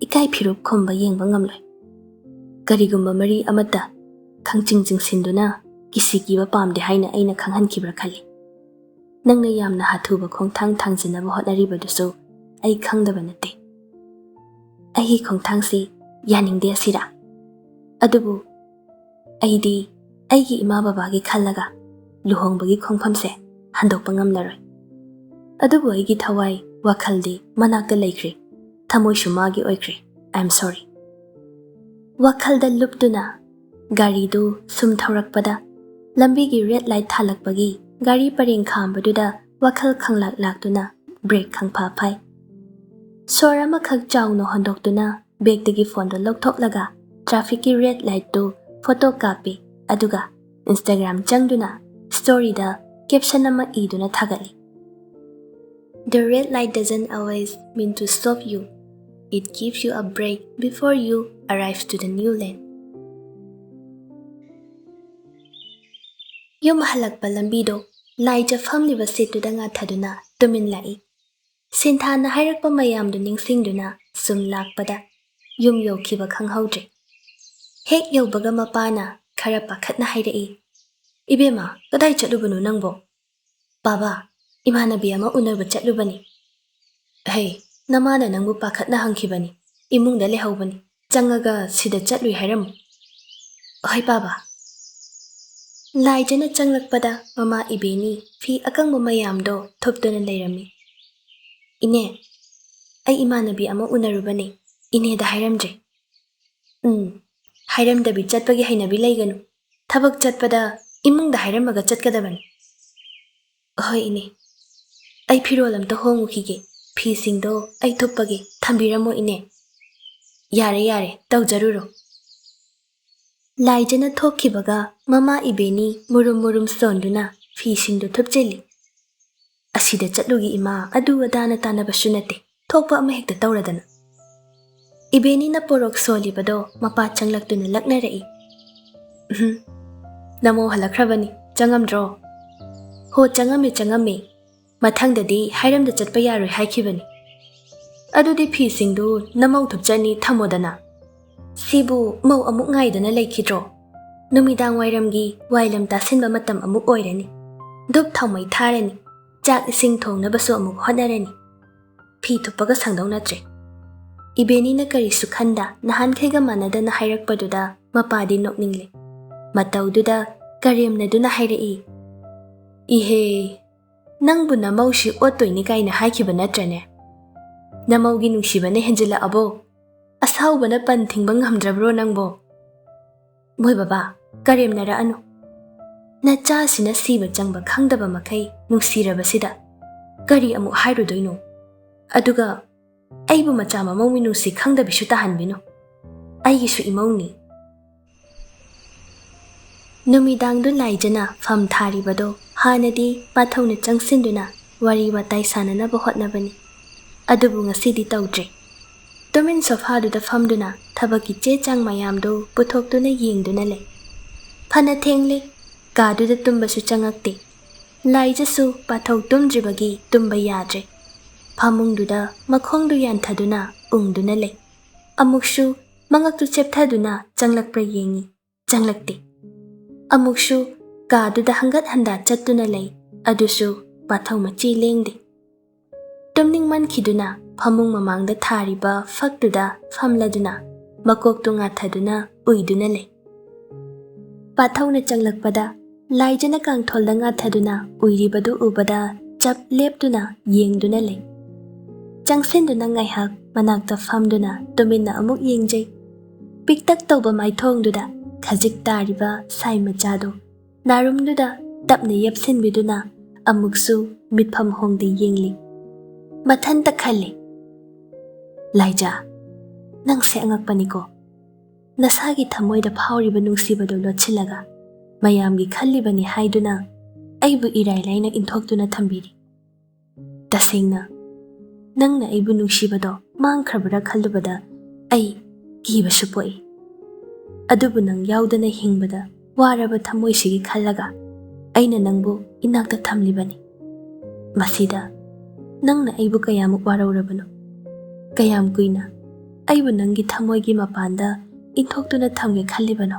ꯏꯀꯥꯏ ꯐꯤꯔꯨꯞ ꯈꯨꯝꯕ ꯌꯦꯡꯕ ꯉꯝꯂꯣꯏ. ꯀꯔꯤꯒꯨꯝꯕ ꯃꯔꯤ ꯑꯃꯠꯇ ꯈꯪꯆꯤꯡ ꯆꯤꯡꯁꯤꯟꯗꯨꯅ ꯀꯤꯁꯤ ꯀꯤꯕ ꯄꯥꯝꯗꯦ ꯍꯥꯏꯅ ꯑꯩꯅ ꯈꯪꯍꯟꯈꯤꯕ꯭ꯔꯥ ꯈꯜꯂꯤ. ꯅꯪꯅ ꯌꯥꯝꯅ ꯍꯥꯊꯨꯕ ꯈꯣꯡꯊꯥꯡ ꯊꯥꯡꯖꯤꯟꯅꯕ ꯍꯣꯠꯅꯔꯤꯕꯗꯨꯁꯨ ꯑꯩ ꯈꯪꯗꯕ ꯅꯠꯇꯦ. ꯑꯩꯒꯤ ꯈꯣꯡꯊꯥꯡꯁꯤ ꯌꯥꯅꯤꯡꯗꯦ ꯑꯁꯤꯔꯥ? ꯑꯗꯨꯕꯨ ꯑꯩꯗꯤ ꯑꯩꯒꯤ ꯏꯃꯥ ꯕꯕꯥꯒꯤ ꯈꯜꯂꯒ ꯂꯨꯍꯣꯡꯕꯒꯤ ꯈꯣꯡꯐꯝꯁꯦ ꯍꯟꯗꯣꯛꯄ ꯉꯝꯂꯔꯣꯏ. ꯑꯗꯨꯕꯨ ꯑꯩꯒꯤ ꯊꯋꯥꯏ ꯋꯥꯈꯜꯗꯤ ꯃꯅꯥꯛꯇ ꯂꯩꯈ꯭ꯔꯦ, ꯊꯃꯣꯏꯁꯨ ꯃꯥꯒꯤ ꯑꯣꯏꯈ꯭ꯔꯦ. I am sorry. ꯋꯥꯈꯜꯗ ꯂꯨꯞꯇꯨꯅ ꯒꯥꯔꯤꯗꯨ ꯁꯨꯝ ꯊꯧꯔꯛꯄꯗ ꯂꯝꯕꯤꯒꯤ ꯔꯦꯗ ꯂꯥꯏꯠ ꯊꯥꯜꯂꯛꯄꯒꯤ ꯒꯥꯔꯤ ꯄꯔꯦꯡ ꯈꯥꯝꯕꯗꯨꯗ ꯋꯥꯈꯜ ꯈꯪꯂꯥꯛ ꯂꯥꯛꯇꯨꯅ ꯕ꯭ꯔꯦꯛ ꯈꯪꯐꯥ ꯐꯥꯏ. ꯁꯣꯔ ꯑꯃꯈꯛ ꯆꯥꯎꯅ ꯍꯣꯟꯗꯣꯛꯇꯨꯅ ꯕꯦꯒꯇꯒꯤ ꯐꯣꯟꯗꯨ ꯂꯧꯊꯣꯛꯂꯒ ꯇ꯭ꯔꯥꯐꯤꯛꯀꯤ ꯔꯦꯗ ꯂꯥꯏꯠꯇꯨ ꯐꯣꯇꯣ ꯀꯥꯞꯄꯤ. ꯑꯗꯨꯒ ꯏꯟꯁꯇꯥꯒ꯭ꯔꯥꯝ ꯆꯪꯗꯨꯅ ꯁ꯭ꯇꯣꯔꯤꯗ ꯀꯦꯞꯁꯟ ꯑꯃ ꯏꯗꯨꯅ ꯊꯥꯒꯠꯂꯤ. The red light doesn't always mean to stop you. It gives you a break before you arrive to the new lane. ꯌꯨꯝ ꯍꯜꯂꯛꯄ ꯂꯝꯕꯤꯗꯣ ꯂꯥꯏꯖ ꯐꯝꯂꯤꯕ ꯁꯤꯠꯇꯨꯗ ꯉꯥꯊꯗꯨꯅ ꯇꯨꯃꯤꯟ ꯂꯥꯛꯏ. ꯁꯤꯟꯊꯥꯅ ꯍꯥꯏꯔꯛꯄ ꯃꯌꯥꯝꯗꯨ ꯅꯤꯡꯁꯤꯡꯗꯨꯅ ꯁꯨꯝ ꯂꯥꯛꯄꯗ ꯌꯨꯝ ꯌꯧꯈꯤꯕ ꯈꯪꯍꯧꯗ꯭ꯔꯦ. ꯍꯦꯛ ꯌꯧꯕꯒ ꯃꯄꯥꯅ ꯈꯔ ꯄꯥꯈꯠꯅ ꯍꯥꯏꯔꯛꯏ. "ꯏꯕꯦꯝꯃ, ꯀꯗꯥꯏ ꯆꯠꯂꯨꯕꯅꯣ ꯅꯪꯕꯣ?" "ꯕꯥꯕꯥ, ꯏꯃꯥꯟꯅꯕꯤ ꯑꯃ ꯎꯅꯕ ꯆꯠꯂꯨꯕꯅꯤ." "ꯍꯩ, ꯅꯃꯥꯅ ꯅꯪꯕꯨ ꯄꯥꯈꯠꯅ ꯍꯪꯈꯤꯕꯅꯤ. ꯏꯃꯨꯡꯗ ꯂꯩꯍꯧꯕꯅꯤ. ꯆꯪꯉꯒ ꯁꯤꯗ ꯆꯠꯂꯨꯏ ꯍꯥꯏꯔꯝꯃꯨ." "ꯍꯣꯏ ꯕꯥꯕꯥ." ꯂꯥꯏꯖꯅ ꯆꯪꯂꯛꯄꯗ ꯃꯃꯥ ꯏꯕꯦꯅꯤ ꯐꯤ ꯑꯀꯪꯕ ꯃꯌꯥꯝꯗꯣ ꯊꯨꯞꯇꯨꯅ ꯂꯩꯔꯝꯃꯤ. "ꯏꯅꯦ, ꯑꯩ ꯏꯃꯥꯟꯅꯕꯤ ꯑꯃ ꯎꯅꯔꯨꯕꯅꯤ. ꯏꯅꯦꯗ ꯍꯥꯏꯔꯝꯗ꯭ꯔꯦ." "ꯍꯥꯏꯔꯝꯗꯕꯤ ꯆꯠꯄꯒꯤ ꯍꯩꯅꯕꯤ ꯂꯩꯒꯅꯨ. ꯊꯕꯛ ꯆꯠꯄꯗ ꯏꯃꯨꯡꯗ ꯍꯥꯏꯔꯝꯃꯒ ꯆꯠꯀꯗꯕꯅꯤ." "ꯍꯣꯏ ꯏꯅꯦ. ꯑꯩ ꯐꯤꯔꯣꯜ ꯑꯝꯇ ꯍꯣꯡꯉꯨꯈꯤꯒꯦ. ꯐꯤꯁꯤꯡꯗꯣ ꯑꯩ ꯊꯨꯞꯄꯒꯦ. ꯊꯝꯕꯤꯔꯝꯃꯣ ꯏꯅꯦ." "ꯌꯥꯔꯦ ꯌꯥꯔꯦ, ꯇꯧꯖꯔꯨꯔꯣ." ꯂꯥꯏꯖꯅ ꯊꯣꯛꯈꯤꯕꯒ ꯃꯃꯥ ꯏꯕꯦꯅꯤ ꯃꯨꯔꯨꯝ ꯃꯨꯔꯨꯝ ꯁꯣꯟꯗꯨꯅ ꯐꯤꯁꯤꯡꯗꯨ ꯊꯨꯞꯆꯤꯜꯂꯤ. "ꯑꯁꯤꯗ ꯆꯠꯂꯨꯒꯤ ꯏꯃꯥ, ꯑꯗꯨ ꯑꯗꯥꯅ ꯇꯥꯟꯅꯕꯁꯨ ꯅꯠꯇꯦ. ꯊꯣꯛꯄ ꯑꯃ ꯍꯦꯛꯇ ꯇꯧꯔꯗꯅ." ꯏꯕꯦꯅꯤꯅ ꯄꯣꯔꯣꯛ ꯁꯣꯜꯂꯤꯕꯗꯣ ꯃꯄꯥ ꯆꯪꯂꯛꯇꯨꯅ ꯂꯛꯅꯔꯛꯏ. "ꯅꯃꯧ ꯍꯜꯂꯛꯈ꯭ꯔꯕꯅꯤ. ꯆꯪꯉꯝꯗ꯭ꯔꯣ?" "ꯍꯣ, ꯆꯪꯉꯝꯃꯦ. ꯃꯊꯪꯗꯗꯤ ꯍꯥꯏꯔꯝꯗ ꯆꯠꯄ ꯌꯥꯔꯣꯏ ꯍꯥꯏꯈꯤꯕꯅꯤ." "ꯑꯗꯨꯗꯤ ꯐꯤꯁꯤꯡꯗꯨ ꯅꯃꯧ ꯊꯨꯞꯆꯅꯤ ꯊꯝꯃꯣꯗꯅ." "ꯁꯤꯕꯨ ꯃꯧ ꯑꯃꯨꯛ ꯉꯥꯏꯗꯅ ꯂꯩꯈꯤꯗ꯭ꯔꯣ? ꯅꯨꯃꯤꯗꯥꯡ ꯋꯥꯏꯔꯝꯒꯤ ꯋꯥꯏꯂꯝ ꯇꯥꯁꯤꯟꯕ ꯃꯇꯝ ꯑꯃꯨꯛ ꯑꯣꯏꯔꯅꯤ. ꯙꯨꯞ ꯊꯥꯎꯃꯩ ꯊꯥꯔꯅꯤ. ꯆꯥꯛ ꯏꯁꯤꯡ ꯊꯣꯡꯅꯕꯁꯨ ꯑꯃꯨꯛ ꯍꯣꯠꯅꯔꯅꯤ. ꯐꯤ ꯊꯨꯞꯄꯒ ꯁꯪꯗꯧ ꯅꯠꯇ꯭ꯔꯦ." ꯏꯕꯦꯅꯤꯅ ꯀꯔꯤꯁꯨ ꯈꯟꯗ ꯅꯍꯥꯟꯈꯩꯒ ꯃꯥꯟꯅꯗꯅ ꯍꯥꯏꯔꯛꯄꯗꯨꯗ ꯃꯄꯥꯗꯤ ꯅꯣꯛꯅꯤꯡꯂꯦ. ꯃꯇꯧꯗꯨꯗ ꯀꯔꯦꯝꯅꯗꯨꯅ ꯍꯥꯏꯔꯛꯏ. "ꯏꯍꯦ, ꯅꯪꯕꯨ ꯅꯃꯧꯁꯤ ꯑꯣꯠꯇꯣꯏꯅꯤ ꯀꯥꯏꯅ ꯍꯥꯏꯈꯤꯕ ꯅꯠꯇ꯭ꯔꯅꯦ? ꯅꯃꯧꯒꯤ ꯅꯨꯡꯁꯤꯕꯅ ꯍꯦꯟꯖꯤꯜꯂꯛꯑꯕꯣ? ꯑꯁꯥꯎꯕꯅ ꯄꯟ ꯊꯤꯡꯕ ꯉꯝꯗ꯭ꯔꯕ꯭ꯔꯣ ꯅꯪꯕꯣ?" "ꯃꯣꯏ ꯕꯕꯥ, ꯀꯔꯦꯝꯅꯔꯛꯑꯅꯨ. ꯅꯆꯥꯁꯤꯅ ꯁꯤꯕ ꯆꯪꯕ ꯈꯪꯗꯕ ꯃꯈꯩ ꯅꯨꯡꯁꯤꯔꯕꯁꯤꯗ ꯀꯔꯤ ꯑꯃꯨꯛ ꯍꯥꯏꯔꯨꯗꯣꯏꯅꯣ? ꯑꯗꯨꯒ ꯑꯩꯕꯨ ꯃꯆꯥ ꯃꯃꯧ ꯃꯤꯅꯨꯡꯁꯤ ꯈꯪꯗꯕꯤꯁꯨ ꯇꯥꯍꯟꯕꯤꯅꯨ. ꯑꯩꯒꯤꯁꯨ ꯏꯃꯧꯅꯤ." ꯅꯨꯃꯤꯗꯥꯡꯗꯨ ꯂꯥꯏꯖꯅ ꯐꯝ ꯊꯥꯔꯤꯕꯗꯣ ꯍꯥꯟꯅꯗꯤ ꯄꯥꯊꯧꯅ ꯆꯪꯁꯤꯟꯗꯨꯅ ꯋꯥꯔꯤ ꯋꯥꯇꯥꯏ ꯁꯥꯟꯅꯅꯕ ꯍꯣꯠꯅꯕꯅꯤ. ꯑꯗꯨꯕꯨ ꯉꯁꯤꯗꯤ ꯇꯧꯗ꯭ꯔꯦ. ꯇꯨꯃꯤꯟ ꯁꯣꯐꯥꯗꯨꯗ ꯐꯝꯗꯨꯅ ꯊꯕꯛꯀꯤ ꯆꯦ ꯆꯥꯡ ꯃꯌꯥꯝꯗꯨ ꯄꯨꯊꯣꯛꯇꯨꯅ ꯌꯦꯡꯗꯨꯅ ꯂꯩ. ꯐꯅ ꯊꯦꯡꯂꯦ. ꯀꯥꯗꯨꯗ ꯇꯨꯝꯕꯁꯨ ꯆꯪꯉꯛꯇꯦ. ꯂꯥꯏꯖꯁꯨ ꯄꯥꯊꯧ ꯇꯨꯝꯗ꯭ꯔꯤꯕꯒꯤ ꯇꯨꯝꯕ ꯌꯥꯗ꯭ꯔꯦ. ꯐꯃꯨꯡꯗꯨꯗ ꯃꯈꯣꯡꯗꯨ ꯌꯥꯟꯊꯗꯨꯅ ꯎꯪꯗꯨꯅ ꯂꯩ. ꯑꯃꯨꯛꯁꯨ ꯃꯉꯛꯇꯨ ꯆꯦꯞꯊꯗꯨꯅ ꯆꯪꯂꯛꯄ꯭ꯔꯥ ꯌꯦꯡꯉꯤ. ꯆꯪꯂꯛꯇꯦ. ꯑꯃꯨꯛꯁꯨ ꯀꯥꯗꯨꯗ ꯍꯪꯒꯠ ꯍꯟꯗꯥ ꯆꯠꯇꯨꯅ ꯂꯩ. ꯑꯗꯨꯁꯨ ꯄꯥꯊꯧ ꯃꯆꯤ ꯂꯦꯡꯗꯦ. ꯇꯨꯝꯅꯤꯡꯃꯟꯈꯤꯗꯨꯅ ꯐꯃꯨꯡ ꯃꯃꯥꯡꯗ ꯊꯥꯔꯤꯕ ꯐꯛꯇꯨꯗ ꯐꯝꯂꯗꯨꯅ ꯃꯀꯣꯛꯇꯨ ꯉꯥꯊꯗꯨꯅ ꯎꯏꯗꯨꯅ ꯂꯩ. ꯄꯥꯊꯧꯅ ꯆꯪꯂꯛꯄꯗ ꯂꯥꯏꯖꯅ ꯀꯥꯡꯊꯣꯜꯗ ꯉꯥꯊꯗꯨꯅ ꯎꯏꯔꯤꯕꯗꯨ ꯎꯕꯗ ꯆꯞ ꯂꯦꯞꯇꯨꯅ ꯌꯦꯡꯗꯨꯅ ꯂꯩ. ꯆꯪꯁꯤꯟꯗꯨꯅ ꯉꯥꯏꯍꯥꯛ ꯃꯅꯥꯛꯇ ꯐꯝꯗꯨꯅ ꯇꯨꯃꯤꯟꯅ ꯑꯃꯨꯛ ꯌꯦꯡꯖꯩ. ꯄꯤꯛꯇꯛ ꯇꯧꯕ ꯃꯥꯏꯊꯣꯡꯗꯨꯗ ꯈꯖꯤꯛ ꯇꯥꯔꯤꯕ ꯁꯥꯏ ꯃꯆꯥꯗꯣ ꯅꯥꯔꯨꯝꯗꯨꯗ ꯇꯞꯅ ꯌꯦꯞꯁꯤꯟꯕꯤꯗꯨꯅ ꯑꯃꯨꯛꯁꯨ ꯃꯤꯠꯐꯝ ꯍꯣꯡꯗꯦ ꯌꯦꯡꯂꯤ. ꯃꯊꯟꯇ ꯈꯜꯂꯤ. "ꯂꯥꯏꯖ, ꯅꯪꯁꯦ ꯑꯉꯛꯄꯅꯤꯀꯣ. ꯅꯁꯥꯒꯤ ꯊꯃꯣꯏꯗ ꯐꯥꯎꯔꯤꯕ ꯅꯨꯡꯁꯤꯕꯗꯣ ꯂꯣꯠꯁꯤꯜꯂꯒ ꯃꯌꯥꯝꯒꯤ ꯈꯜꯂꯤꯕꯅꯤ ꯍꯥꯏꯗꯨꯅ ꯑꯩꯕꯨ ꯏꯔꯥꯏ ꯂꯥꯏꯅ ꯏꯟꯊꯣꯛꯇꯨꯅ ꯊꯝꯕꯤꯔꯤ. ꯇꯁꯦꯡꯅ ꯅꯪꯅ ꯑꯩꯕꯨ ꯅꯨꯡꯁꯤꯕꯗꯣ ꯃꯥꯡꯈ꯭ꯔꯕ꯭ꯔꯥ ꯈꯜꯂꯨꯕꯗ ꯑꯩ ꯀꯤꯕꯁꯨ ꯄꯣꯛꯏ. ꯑꯗꯨꯕꯨ ꯅꯪ ꯌꯥꯎꯗꯅ ꯍꯤꯡꯕꯗ waraba thamoisigi khallaga aina nangbu inakta thamlibani. Masida nangna aibu kayamuk waraurabano. Kayam kuina aibu nangi thamoigi mapanda inthoktuna thamge khallibano.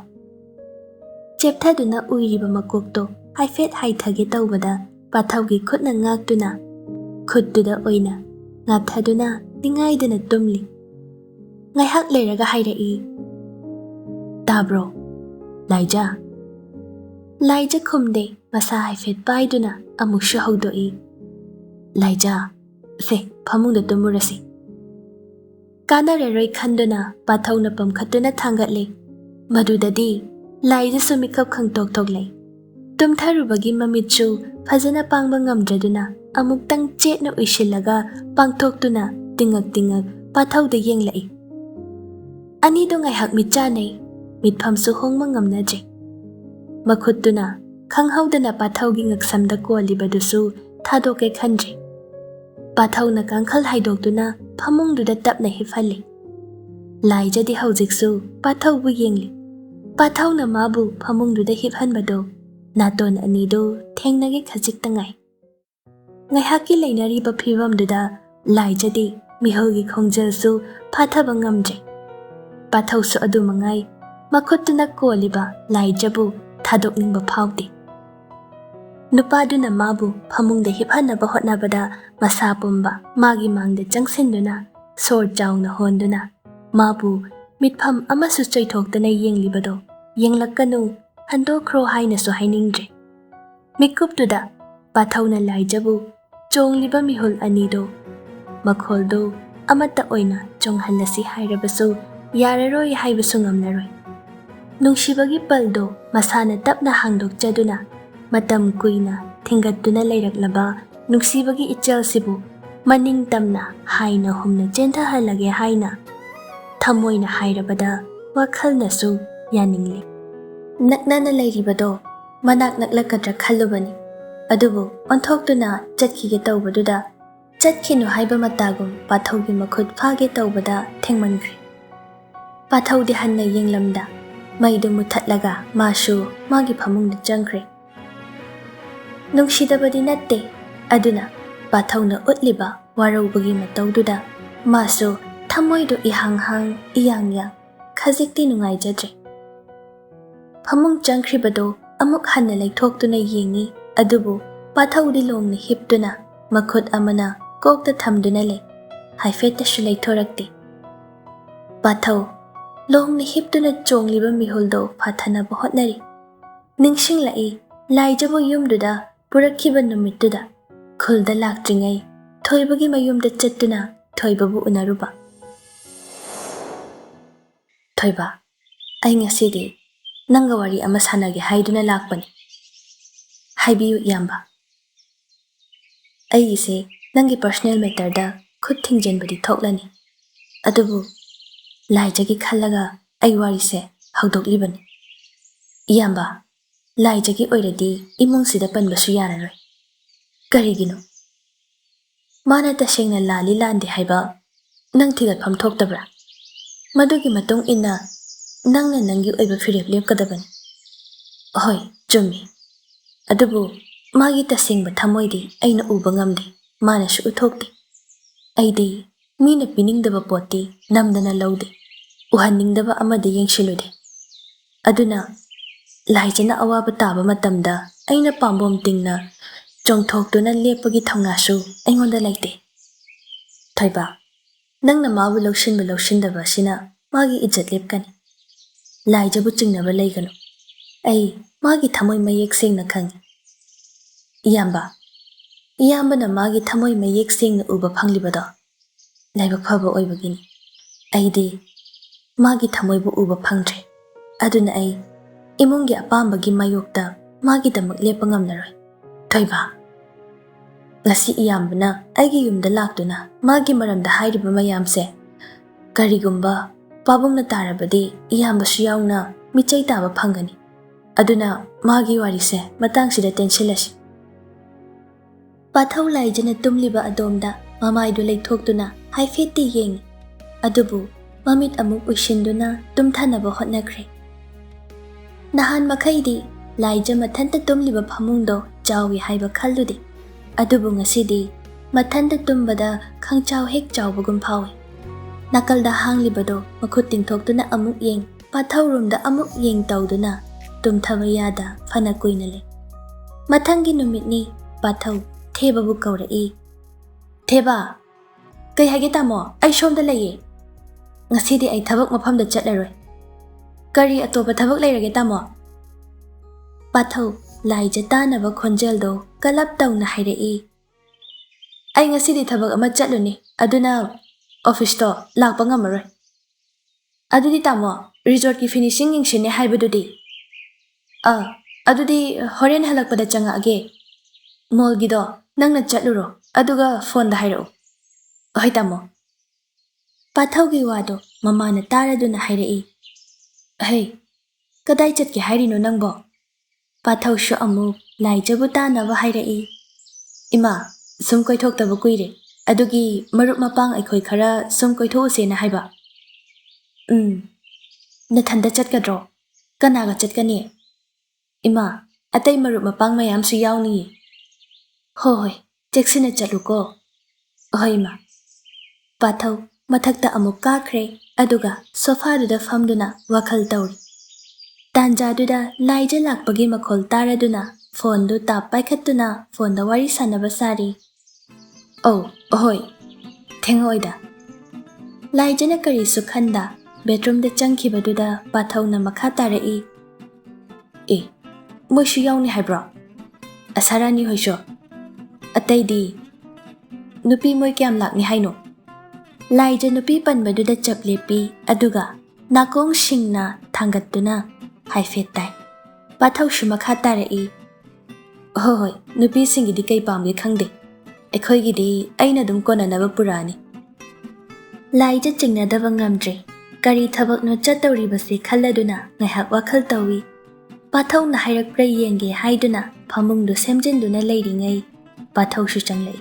Chepthaduna uiriba makokto haifet haithage tawbada pathaugi khutna ngaktuna khuttuda oina ngathaduna ningaidana tumli. Ngaihak leiraga hairai. Tabro Laija. Laija khumde masa haifet paiduna amukshu hawdoi. Laija se phamungda tumurasi. Kanareroi khanduna pathauna pamkhatuna thangatle. Madudadi Laija sumikap khangtok toklei. Tumtharubagi mamitchu phajana pangba ngamdraduna amuktang chetna uishillaga pangthoktuna tingak pathauda yenglai. Ani do ngaihak mitchanei mitphamsu hongma ngamnaje. Makhuttuna khanghaudana pathaugi ngaksamda kolibadusu thadoke khanje. Pathauna kangkhal haidoktuna phamungduda tapna hifhalli. Laijadi haujiksu pathaubu yengli. Pathauna mabu phamungduda hiphanbado naton anido thengnage khajiktangai. Ngaihaki leinariba phibamduda laijadi mihogi khongjalsu phathaba ngamje. Pathausu adu mangai makhuttuna koliba laijabu thadokningba phauti. Nupaduna mabu phamungda hiphanaba hotnabada masa pumba magi mangda changsinduna sor chaungna honduna mabu mitpham amasu choithoktana yenglibado yenglakanu handokro hainasu hainingdre. Mikuptuda pathauna laijabu chongliba mihul anido makholdo amata oina chonghallasi hairabasu yararoi haibasu ngamnaroi. Nungsibagi paldo masana tapna hangdokchaduna matam kuina thingattuna leiraklaba nungsibagi ichalsibu maning tamna haina humna chenthahalage haina thamoina hairabada wakhalnasu yaningli. Naknana leiribado manak naklakadra khallubani. Adubu onthoktuna chatkige tawbaduda chatkinu haiba matagum pathaugi makhut phage tawbada thengmangri. Pathaudi hanna yenglamda maidu muthatlaga masu magi phamungda changkre. Nungsidabadi natte aduna pathauna utliba waraubagi matawduda masu thamoido ihanghang iyangyang khajikti nungaijadre. Phamung changkribado amuk hanna leithoktuna yengi adubu pathaudi longna hiptuna makhut amana kokta thamduna le haifeta shu leithorakte. Pathau longna hiptuna chongliba mihuldo phathanaba hotnari. Ningsinglai laijabu yumduda purakhiba numittuda khulda laktringai thoibagi mayumda chattuna thoibabu unaruba. Thoiba ai ngasidi nanga wari ama sanage haiduna lakpani. Haibiyu iyamba. Aigise nangi personal matter da khut thingjanbadi thoklani. Adubu laijagi khallaga ai warise hawdoklibani. Iyamba laijagi oiradi imungsida panbasu yararoi. Karigino mana tasengna lali landi haiba nang thigatpham thoktabra. Madugi matung inna nangna nangi oiba firep lepkadabani. Hoi chummi. Adubu magi tasengba thamoidi aina uba ngamde manasu uthokti. Aidi mina piningdaba poti namdana laude uhaningdaba amada yengsilude. Aduna laijana awaba taba matamda aina pambom tingna chongthoktuna lepagi thaungasu aingonda laite. Thoiba nangna mabu lawsindaba sina magi ijat lepkani. Laijabu chingnaba leiganu. Ai magi thamoi mayek sengna khangi. Iyambana magi thamoi mayek sengna uba phanglibado laibak phaba oibagini. Aidi magi thamoibu uba phangdre. Aduna ai imungi apambagi mayokta magi damak lepa ngamnaroi. Thoiba ngasi iyambana aigi yumda laktuna magi maramda hairiba mayamse karigumba pabungna tarabadi iyambasu yauna michai taba phangani. Aduna magi warise matangsida tensilasi. Pathau laijana tumliba adomda mamaidu leithoktuna haifeti yengi. Adubu mamit amuk ushinduna tumthanaba hotnakre. Nahan makhaidi laija mathanta tumliba phamungdo chawi haiba khallude. Adubu ngasidi mathanta tumbada khangchaw hek chawbagum phawi. Nakalda hanglibado makhut tingthoktuna amuk yeng pathawrumda amuk yeng tawduna tumthaba yada phana kuina le. Mathangi numitni pathaw thebabu kawrai. Theba kai hage tamo ai shomda laye. Ngasidi ai thabak mafamda chatlaroi. Kari atopa thabak lairage tamo. Pathaw laija tanaba khonjeldo kalap tawna hairai. Ai ngasidi thabak ama chatluni aduna office to lakpa ngamaroi. Adudi tamo resort ki finishing yingshine haibadudi. Adudi horen halakpada changa age. Mall gido nangna chatluro aduga phone da hairao. Hoi tamo. Pathaw gi wado mamana taraduna hairai. Hey, kadai chatke hairino nangbo. Pathaw shu amuk laijabu tanaba hairai. Ima sum koithoktabu kuire adugi marup mapang aikhoi khara sum koithose na haiba. Nathanda chatkadro kanaga chatkani. Ima atai marup mapang mayam su yawni. Hoi cheksina chatluko. Hoi ima. Pathaw mathakta amuk kakhre aduga sofa duda famduna wakhal tawri. Tanjaduda laija lakpagi makhol taraduna phone du tap paikhatuna phone da wari sanaba sari. Hoi thengoida. Laijana kari sukhanda bedroom da changkhibaduda pathawna makha tarai. Moishu yawni haibro. Asarani hoisho. Ataidi nupi moi kyam lakni haino. Laija nupi panbaduda chaplepi aduga nakong shingna thangatuna haifetai. Pathaw shu makha tarai. Hoi nupi singidi kai pamge khangde. Ekhoigidi aina dum konanaba purani. Laija chingnadaba ngamdre. Kari thabak no chatawribase khalladuna ngaihak wakhal tawi. Pathaw na hairakpra yenge haiduna phamungdu semjinduna leiringai pathaw shu changlai.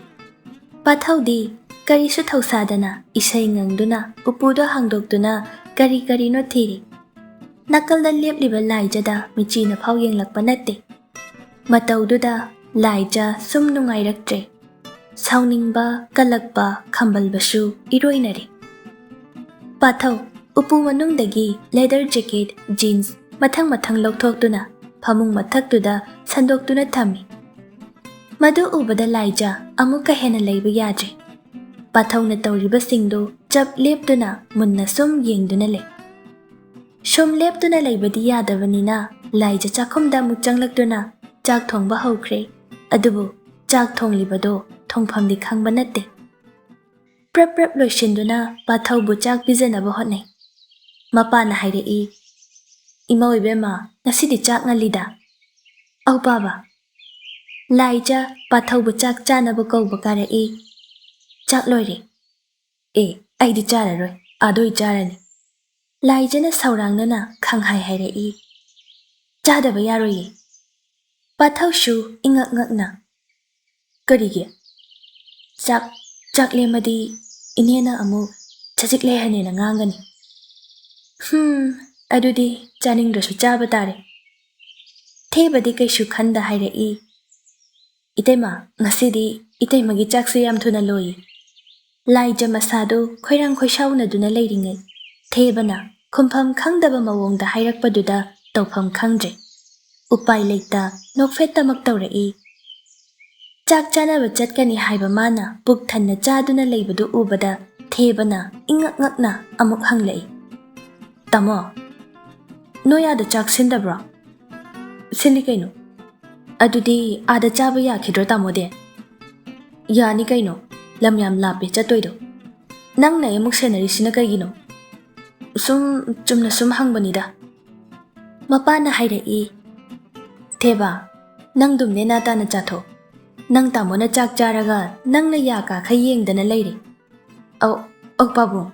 Pathaw di kari su thausadana isai ngangduna upudo hangdokduna kari no thiri. Nakalda lepliba laijada michina phaw yenglakpa natte. Matawduda laija sum nungairaktre. Sauningba kalakpa khambalbashu iroinari. Pathaw upu manungdagi leather jacket jeans mathang lokthokduna phamung mathaktuda sandoktuna thami. Madu ubada laija amuka hena leiba yadre. Pathawna tawriba singdo chap lepduna munna sum yengduna le. Shom lepduna leibadi yadabanina laija chakhumda muk changlakduna chak thongba haukhre. Adubu chak thonglibado thongphamdi khangba natte. Prap loishinduna pathawbu chak pijanaba hotnai. Mapana hairai. Ima oibema ngasidi chak ngalida. Au baba. Laija pathawbu chak chanaba kawba karai. Chak loire. Aidi chararoi. Adoi charani. Laijana saurangnana khanghai hairai. Chadaba yaroye. Pathaw shu ingak-ngakna. Karige. Chak lemadi inena amu chajik lehanena ngangani. Adudi chaningdrasu chaba tare. Thebadi kaishu khanda hairai. Itaima ngasidi itaimagi chakse yam thuna loi. Laija masado khoirang khoishauna duna leiringai. Thebana khumpham khangdaba mawongda hairakpaduda tawpham khangdre. Upai leita nokfettamak tawrai. Chak chanaba chatkani haiba mana puk thanna chaduna leibadu ubada thebana ingak-ngakna amuk hanglai. Tamo noyada chak sindabra. Sindi kaino. Adudi ada chaba yakhidro tamode. Yani kaino lam yam lape chatoido. Nangna amuk senarisina kaigino. Chumna sum hangbanida. Mapana hairai. Theba nang dumne na tana chatho. Nang tamona chak charaga nangna yaka khayengdana leire. Au babu.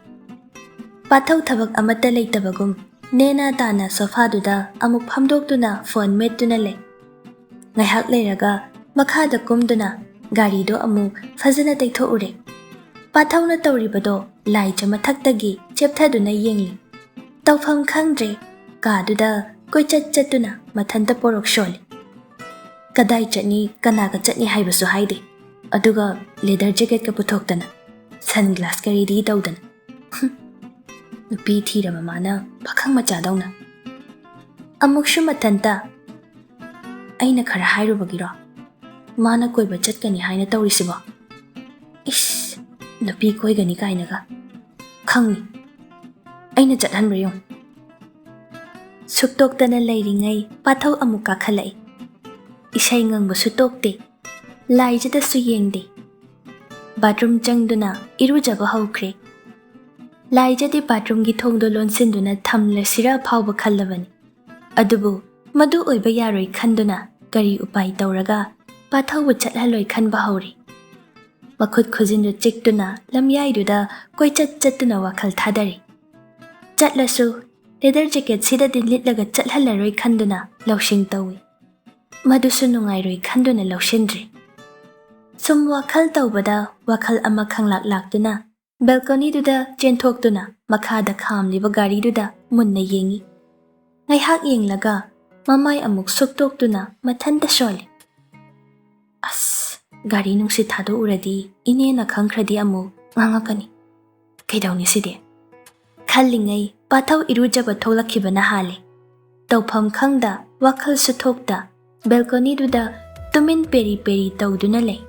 Pathaw thabak amata leitabagum nena tana sofa duda amuk phamdoktuna phone mettuna le. Ngaihak leiraga makhada kumduna garido amuk fazana teithoure. Pathawna tawribado laija mathaktagi chepthaduna yengli. Tawpham khangdre kaduda koichat chatuna mathanta porok sholi. Kadai chutney kanaga chutney haibasu haide. Aduga leather jacket ka puthoktana. Sunglass ka ready tawdana. Nupi thira mamana pakhang machadawna. Amukshu mathanta. Aina khara hairubagiro. Mana koiba chatkani haina tawrisiba. Ish, nupi koigani kainaga. Khangni. Aina chathanbra yung. Suktoktana layringai pathau amuk kakhalai. Isay ngangba sutokte. Laijada suyengde. Bathroom changduna irujaba haukre. Laijade bathroom gi thongdo lonsinduna thamla sira phawba khallabani. Adubu madu oiba yaroi khanduna kari upai tawraga pathau chathaloi khanba hauri. Makhut khujindu chiktuna lamyaiduda koichat chatuna wakhal thadari. Chatlasu leather jacket sida din litlaga chathalaroi khanduna lawsing tawi. Madusu nungairoi khanduna lawsindri. Sum wakhal tawbada wakhal ama khanglak laktuna balcony duda chenthokduna makhada khamliba gari duda munna yengi. Ngaihak yenglaga mamai amuk suktokduna mathanta sholi. As gari nungsi thado uradi inena khangkhradi amu ngangakani. Kaidawni side. Khallingai pathau irujaba tholakibana hale. Tawpham khangda wakhal suthokda balcony duda tumin peri peri tawduna lay.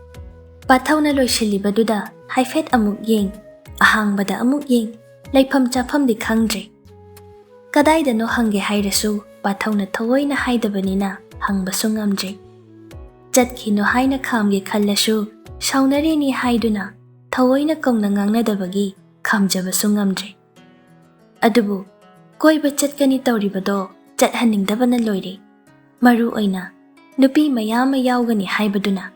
Pathau na loisiliba duda haifet amuk yeng. Ahangbada amuk yeng. Laifam chafam di khangdre. Kadayda no hangge hairasu pathau na thawai na haidabanina hangbasu ngamdre. Jatki no haina khamge khallasu shaunari ni haiduna thawai na kaungna ngangnadabagi khamjabasu ngamdre. Adubu koiba chatkani tawribado chathaningdabana loire. Maru oina nupi mayama yaugani haibaduna